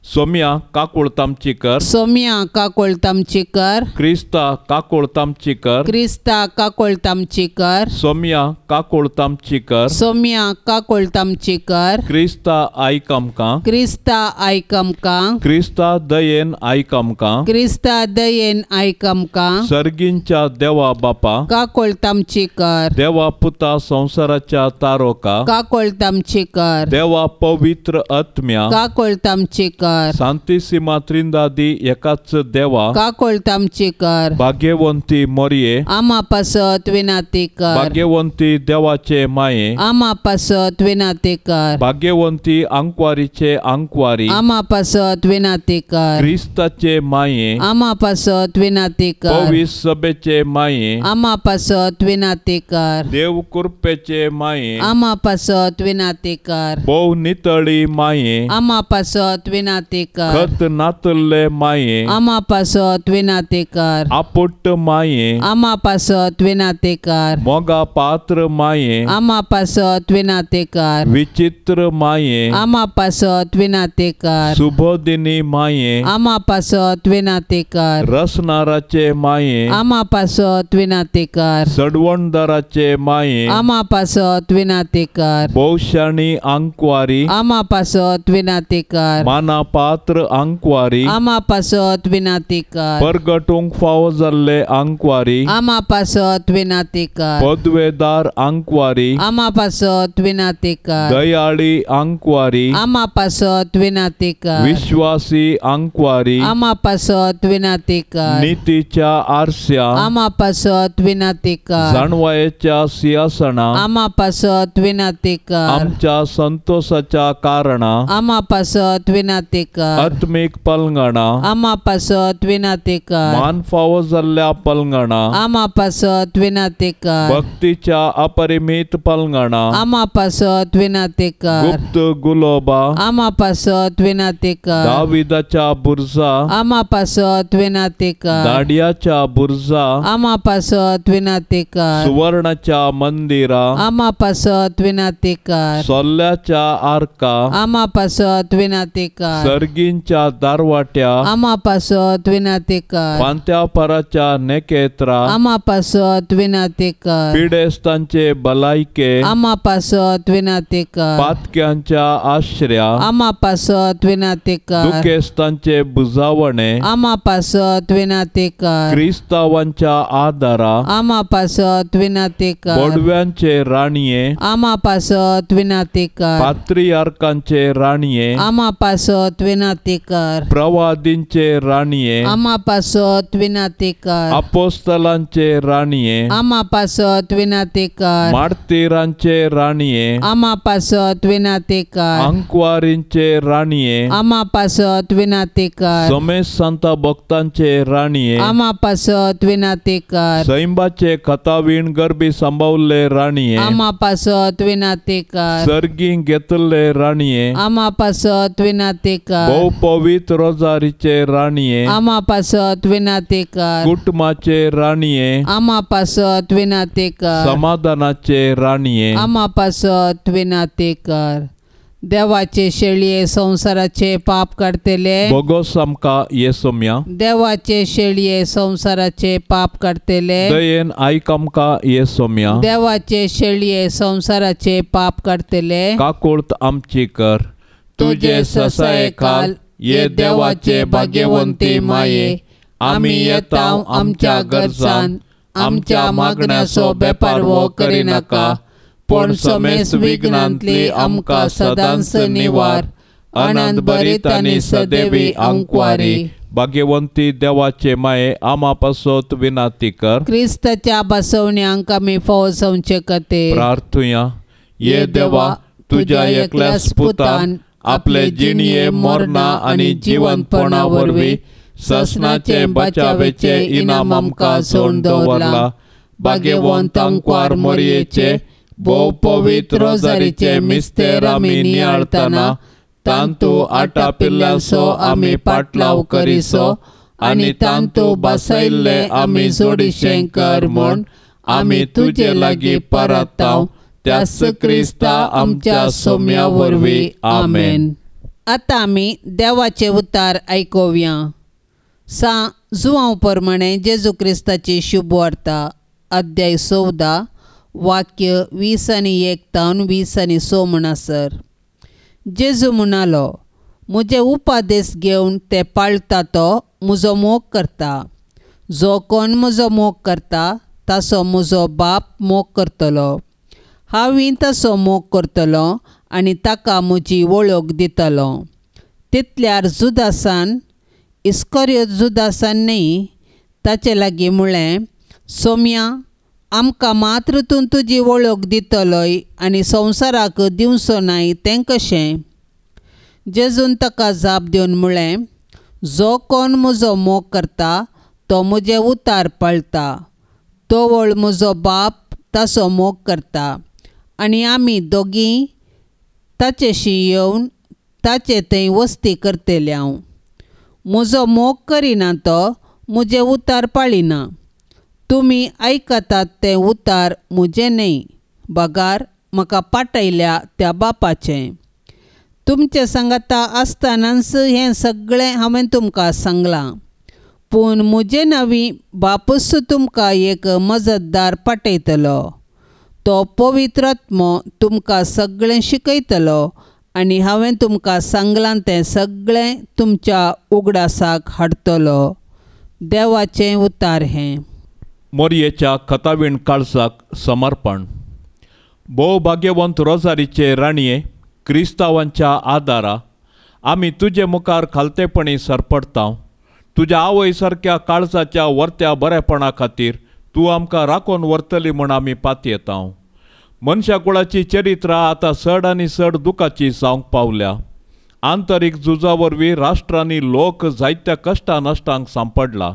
सोम्या काकुळतामची कर. सोम्या काकुळतामची कर. क्रिस्ता काकुळतामची कर. क्रिस्ता काकुळतामची कर. सोम्या काकुळतामची कर. सोम्या काकुळतामची कर. क्रिस्ता आयक आमकां. क्रिस्ता आयक आमकां. क्रिस्ता दयेन आयक आमकां. क्रिस्ता दयेन आयक आमकां. सर्गींच्या देवा बापा काकुळतामची कर. देवा पुता संसाराच्या तारोका काकुळतामची कर. देवा पवित्र आत्म्या काकुळतामची कर. सांतिसिमा त्रिंदादी एकाच देवा काकुळतामची कर. भाग्यवंती मोरये आम्हा पासत विनाती कर. भाग्यवंती देवाचे माये आम्हा पासत विनाती कर. भाग्यवंती अंकवारीचे अंकवारी आम्हा पासत विनाती कर. क्रिस्ताचे माये आम्हा पासत विनाती कर. पविस सभेचे माये आम्हा पासत विनाती कर. देव कृपेचे माये आम्हा पासत विनाती कर. बहु नितळी माये आम्हा पासत विनाती कर. खत नातले माये आम्हा पासत विनाती कर. आपुट्ट माये आम्हा पासत विनाती कर. मोगा पात्र माये आम्हा पासत विनाती कर. विचित्र माये आम्हा पासत विनाती कर. सुबोधिनी माये आम्हा पासत विनाती कर. रसनाराचे माये आम्हा पासत विनाती कर. सडवणदाराचे माये आम्हा पासत विनाती कर. बहुशाणी अंकवारी आम्हा पासत विनाती कर. माना पात्र अंकवारी आम्हा पासत विनाती कर. परगटूंक फावो जाल्ले अंकवारी आम्हा पासत विनाती कर. पदवेदार अंकवारी आम्हा पासत विनाती कर. दयाळी अंकवारी आम्हा पासत विनाती कर. विश्वासी अंकवारी आम्हा पासत विनाती कर. नीतीच्या आरस्या आम्हा पासत विनाती कर. जाणवायेच्या सिंहासना आम्हा पासत विनाती कर. आमच्या संतोषाच्या कारणा आम्हा पासत विनाती कर. आत्मिक पलंगणा आम्हा पासत विनाती कर. मान फावो जाल्ल्या पलंगणा आम्हा पासत विनाती कर. भक्तीच्या अपरिमित पलंगणा आम्हा पासत विनाती कर. गुप्त गुलोबा आम्हा पासत विनाती कर. दाविदाच्या बुरजा आम्हा पासत विनाती कर. दाडियाच्या बुरजा आम्हा पासत विनाती कर. सुवर्णाच्या मंदिरा आम्हा पासत विनाती कर. सोल्ल्याच्या आर्का आम्हा पासत विनाती कर. सर्गींच्या दारवाट्या आमा पासत विनाती कर. पांत्या पराच्या नेकेत्रा आमा पासत विनाती कर. पिडेस्तांचे भलायके आमा पासत विनाती कर. पातक्यांच्या आश्रया आमा पासत विनाती कर. दुखेस्तांचे बुजावणे आमा पासत विनाती कर. क्रिस्तावांच्या आदारा आमा पासत विनाती कर. बोडव्यांचे राणीये आमा पासत विनाती कर. पात्रियार्कांचे राणीये आमा पासत विनाती कर. प्रवादींचे राणीये आमा पासत विनाती कर. अपोस्तलांचे राणीये आमा पासत विनाती कर. मार्तिरांचे राणीये आमा पासत विनाती कर. अंकवारींचे राणीये आमा पासत विनाती कर. समेश संता भक्तांचे राणीये आमा पासत विनाती कर. सैंबाचे कथावीण गरबी सांभाळले राणीये आमा पासत विनाती कर. सर्गीं घेतले राणीये आमा पासत विनाती कर. भोव पवित्र रोजारीचे राणीये आमा पासत विनाती कर. कुटुंबाचे राणीये आमा पासत विनाती कर. समाधानाचे राणीये आमा पासत विनाती कर. देवाचे शेळये संसाराचे पाप काढतेले. बोगोस आमका येसोम्या देवाचे शेळये संसाराचे पाप काढतेले. दयेन आयक आमका येसोम्या देवाचे शेळये संसाराचे पाप काढतेले. काकुळत आमची कर तुझे ससाये काल ये देवाचे भाग्यवंती माये आम्ही येताव आमच्या गरजान आमच्या मागण्याचो बेपार वो करिनाका पण समेस विघ्नांतली आमका सदांच निवार आनंद भरीत आनी सदैवी अंकवारी भाग्यवंती देवाचे माये आमा पासत विनाती कर क्रिस्ताच्या बसवण्यांक आमी फवसवचे कते प्रार्थुया ये देवा तुझ्या एकल्याच पुतान आपले जिणये मोरणा आणि जीवनपणा वरवी ससनाचे बचावेचे इनाम आमकां सोडून दवरला. भाग्यवंत अंकवार मोरयेचे भोव पवित्र रोजारीचे मिस्तेर आमी नियाळतना तांतू आटा पिल्लांचो आमी पाटलाव करिसो आनी तांतू बसयल्ले आमी जोडिशें कर म्हूण आमी तुजे लागीं परताव त्याच क्रिस्ता आमच्या सोम्या वरवीं आमेन. आतां आमी देवाचे उतार आयकोवया. जुवांव प्रमाणे जेजू क्रिस्ताची शुभ वार्ता अध्याय 14 वाक्य 20 आनी 1 तावन 20 आनी 6 म्हणसर. जेजू म्हणालो, म्हजे उपादेश घेवन ते पाळटा तो म्हजो मोग करता. जो कोण म्हजो मोग करता ताचो म्हजो बाप मोग करतलो. हांवें तसो मोग करतलो आनी ताका म्हजी वळख दितलो. तितल्यार जुदासान इस्करियोत जुदासान न्ही ताचे लागीं म्हळें, सोम्या आमकां मात्र तूं तुजी वळख दितलोय आनी संवसाराक दिवचो नाय तें कशें? जेजून ताका जाप दिवन म्हळें, जो कोण म्हजो मोग करता तो म्हजे उतार पाळटा. तोवळ म्हजो बाप ताचो मोग करता आनी आमी दोगीं ताचेशी येवन ताचे थंय वस्ती करतले. हांव म्हजो मोग करिना तो म्हजे उतार पाळिना. तुमी आयकतात ते उतार म्हजे न्हय, बगार म्हाका पाठयल्या त्या बापाचें. तुमचे सांगाता आसतनाच हें सगळें हांवें तुमकां सांगलां. पूण म्हजे नवी बापूच तुमकां एक मजतदार पाठयतलो. तो पवित्रात्मो तुमकां सगळें शिकयतलो आनी हांवें तुमकां सांगलां तें सगळें तुमच्या उगडासाक हाडटलो. देवाचें उतार हें. मोरयेच्या कथावीण काळजाक समर्पण. भोव भाग्यवंत रोजारीचे राणये, क्रिस्तावांच्या आदारा आमी तुजे मुखार खालतेपणी सरपडतांव. तुज्या आवय सारक्या काळजाच्या वर्त्या बरेपणा खातीर तूं आमकां राखून व्हरतली म्हूण आमी पातयेतांव. मनशा कुळाची चरित्रां आतां चड आनी चड दुखाची जावंक पावल्या. आंतरीक झुजा वरवीं राष्ट्रांनी लोक जायत्या कश्टा नश्टांक सांपडला.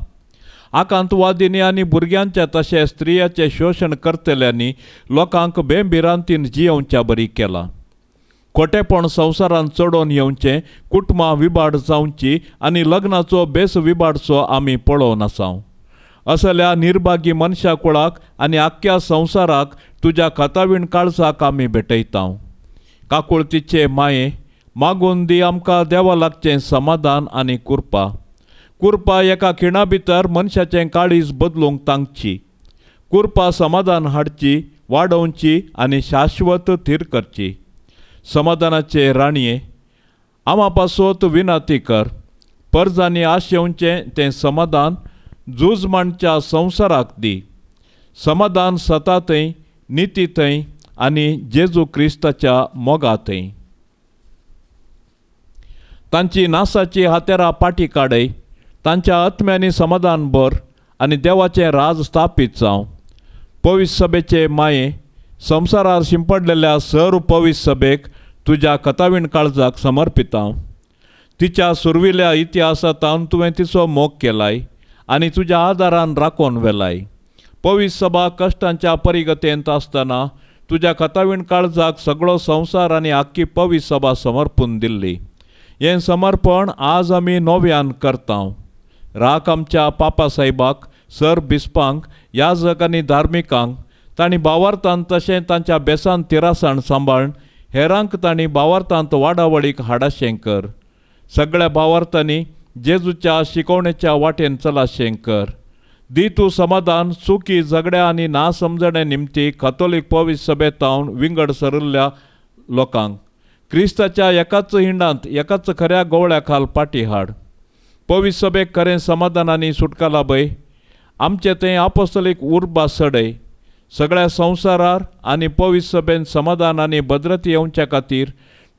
आकांतवादिनी आनी भुरग्यांचे तशें स्त्रियाचे शोशण करतल्यांनी लोकांक बेंबिरांतीन जियोवच्या बरी केलां. खोटेपण संवसारान चडोवन येवचें, कुटुंबां विबाड जावची आनी लग्नाचो बेस विबाडचो आमी पळोवन आसांव. असल्या निर्भागी मनशा कुळाक आनी आख्ख्या संवसाराक तुज्या कथावीण काळजाक आमी भेटयतांव. काकुळतीचे माये, मागून दी आमकां देवा लागचें समाधान आनी कुरपा एका खिणा भितर मनशाचें काळीज बदलूंक तांकची, कुरपा समाधान हाडची, वाडोवची आनी शाश्वत थीर करची। समाधानाचे राणये, आमा पासत विनाती कर, परजांनी आश येवचें तें समाधान जुजमाणच्या संवसाराक दी। समाधान सता थंय, निती थंय आनी जेजू क्रिस्ताच्या मोगा थंय। तांची नासाची हातेरां पाटी काडय, तांच्या आत्म्यांनी समाधान भर आनी देवाचें राज स्थापीत जावं। पवित्र सभेचे माये, संवसारार शिंपडलेल्या सर्व पवित्र सभेक तुज्या कतावीण काळजाक समर्पित हांव। तिच्या सुरविल्या इतिहासांत तुवें तिचो मोग केलाय आनी तुज्या आदारान राखोन व्हेलाय। पवित्र सभा कश्टांच्या परिगतेंत आसतना तुज्या कतावीण काळजाक सगळो संवसार आनी आख्खी पवित्र सभा समर्पून दिल्ली। हें समर्पण आज आमी नव्यान करतांव। राख आमच्या पापा साहेबाक, सर बिस्पांक, याजक आनी धार्मिकांक तांणी भावार्थांत तशें तांच्या बेसान तिरासाण सांबाळून हेरांक तांणी भावार्थांत वाडावळीक हाडाशें कर। सगळ्या भावार्थांनी जेजूच्या शिकवणेच्या वाटेन चलाशें कर। दी तूं समाधान सुखी झगड्या आनी नासमजणे निमती कथोलीक पवित्र सभेतावन विंगड सरिल्ल्या लोकांक क्रिस्ताच्या एकाच हिंडांत एकाच खऱ्या गवळ्या खाल पाटी हाड। पवित्र सभेक खरें समाधान आनी सुटका लाभय। आमचें तें आपोस्तलीक उर्बा सडय। सगळ्या संवसारार आनी पवित्र सभेन समाधान आनी भद्रती येवच्या खातीर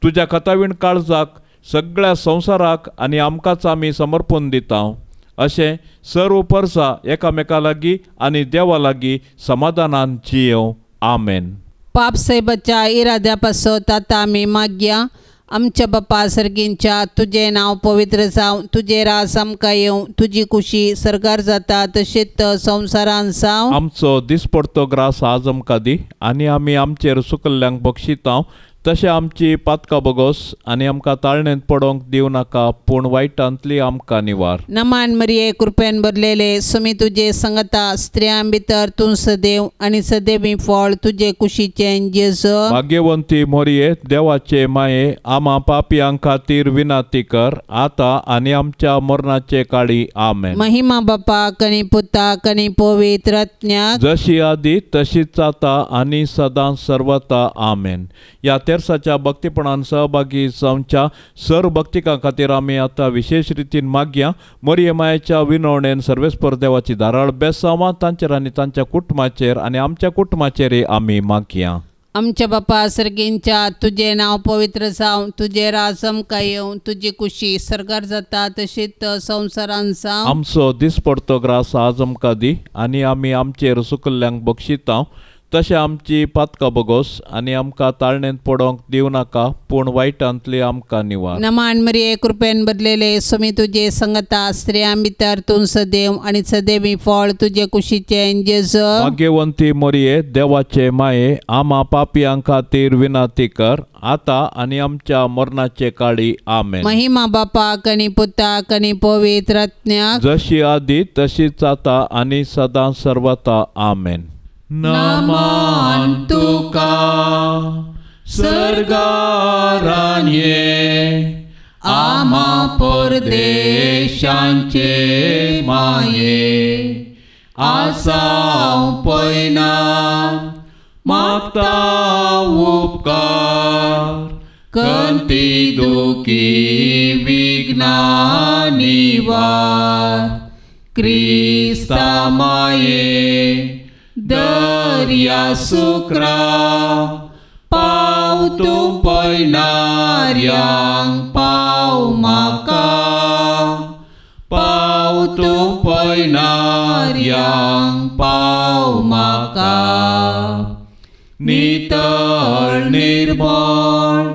तुज्या कतावीण काळजाक सगळ्या संवसाराक आनी आमकांच आमी समर्पून दितांव। अशें सर्व परसा एकामेका लागीं आनी देवा लागीं समाधानान जियों। आमेन। पाप साहेबाच्या इराद्या पासत आतां आमी मागया। आमच्या बापा सर्गींच्या, तुजें नांव पवित्र जावं, तुजें रास आमकां येवं, तुजी कुशी सरकार जाता तशेंच संवसारान जावं। आमचो दिसपडतो ग्रास आज आमकां दी आनी आमी आमचेर सुकल्ल्यांक बक्षितांव, तशें आमची पातकां बोगोस आनी आमकां ताळणेंत पडोवंक दिवं नाका, पूण वायटांतली आमकां निवार। नमान मरिये, कृपेन भरलेले, सुमी तुजे संगता, स्त्रियां भितर तूं सदैव आनी सदैवी फळ तुजे कुशीचें जेजू। भाग्यवंती मोरये, देवाचे माये, आमा पापियां खातीर विनाती कर, आतां आनी आमच्या मरणाचे काळी। आमेन। महिमा बापाक आनी पुताक आनी पवित्र आत्म्याक, जशी आदी तशीच आता आनी सदां सर्वता। आमेन। या तेरसाच्या भक्तीपणान सहभागी जावच्या सर्व भक्तिकां खातीर आमी आतां विशेष रितीन मागया। मोरये मायेच्या विनवणेन सर्वेस्पर देवाची धाराळ बेसांवां तांचेर आनी तांच्या कुटुंबाचेर आनी आमच्या कुटुंबाचेरय आमी मागया। आमच्या बापा सर्गींच्या, तुजें नांव पवित्र जावं, तुजें राज आमकां येवं, तुजी कुशी सरकार जाता तशीच संवसारान जावं। आमचो दिसपडतो ग्रास आज आमकां दी आनी आमी आमचेर सुकल्ल्यांक बक्षितांव, तशें आमची पातकां बोगोस आनी आमकां ताळणेंत पडोवंक दिवं नाका, पूण वायटांतली आमकां निवार। नमान मरिये, कृपेन भरलेले, सुमी तुजे संगता, स्त्रियां भितर तूं सदैव आनी सदैवी फळ तुजे कुशीचें जेजू। भाग्यवंती मोरये, देवाचे माये, आमा पापियां खातीर विनाती कर, आतां आनी आमच्या मरणाचे काळी। आमेन। महिमा बापाक आनी पुताक आनी पवित्र आत्म्याक, जशी आदी तशीच आता आनी सदां सर्वता। आमेन। नमान तुका सर्गारान ये, आमा परदेशांचे माये, आसांव पयना मागता उपकार, कंती दुखी विघ्ना निवार, क्रिस्ता माये दर्या सुक्रा, पाव तूं पयणाऱ्यांक पाव म्हाका, पाव तूं पयणाऱ्यांक पाव म्हाका, नितळ निर्मळ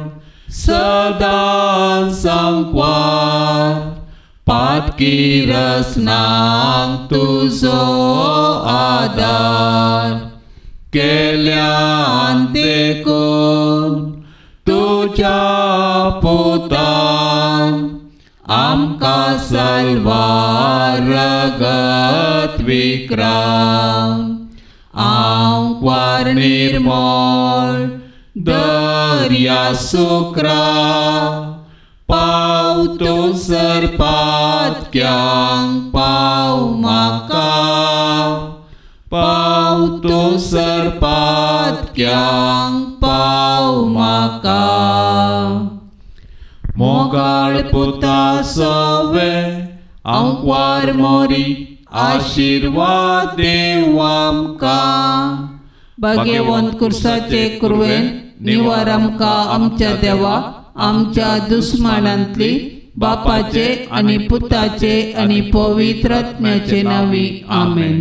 सदां सांकवार, पातकी रसनांक तुजो आदार, केल्यान देखून तुज्या पुतान आमकां साल्वार रगत विक्राम, आंकवार निर्मळ दर्या सुक्रा, पावतो सरपातक्यांक पाव म्हाका पावतो सरपातक्यांक पाव म्हाका मोगाळ पुता सवे आंकवार मोरी आशीर्वाद देव आमकां भाग्यवंत कुर्साचे कुरवेन निवार आमकां आमच्या देवा आमच्या दुस्मानांतली बापाचे आनी पुताचे आनी पवित्र आत्म्याचे नांवी आमेन.